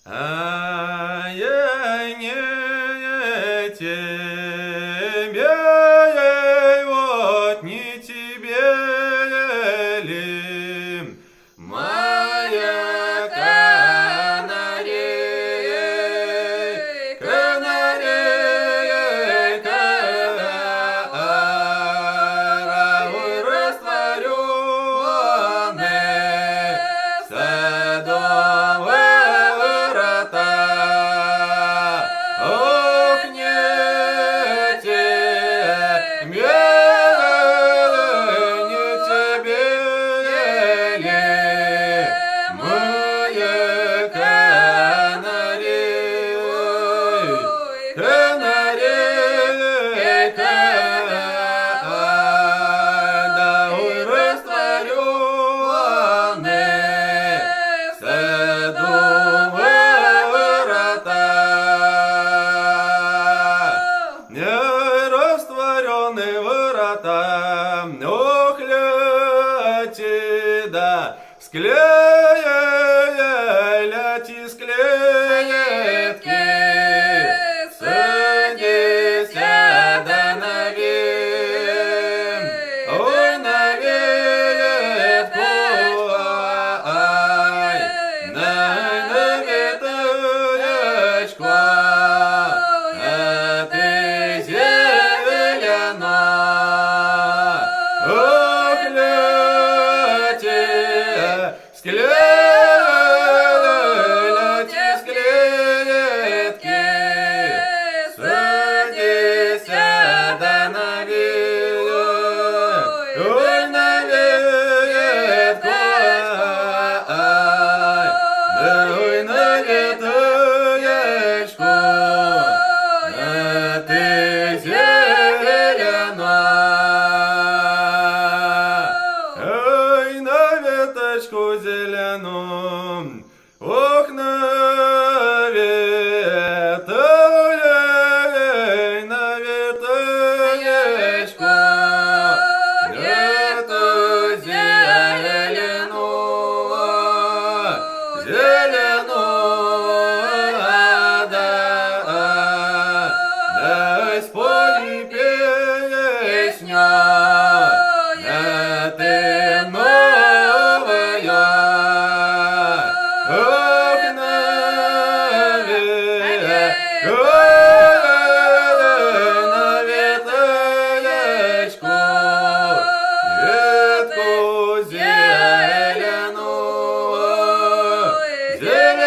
А я не тебе, вот не тебе ли, моя канарейка, канарейка, равы растворенные в садовые ворота. Ох, не тебе, не тебе ли, моя канарейка, канарейка, да ой, растворенные в садовые ворота. Растворенные ворота, ох, ляти, да, ляти, склеетки, садися, да навеем, ой, навеетку, ай, наветочку, а ты зелена. Ох, ляти, ляти, склеетки, садися, да навеем, ой, наветку, ай, да ой, наветочку, а ты зелена. Ой, на веточку зелену, ох, на веточку, эту зелену, зелену, да спой песню, ты новая. Ох, наветочку, ветку зеленую, зеленую.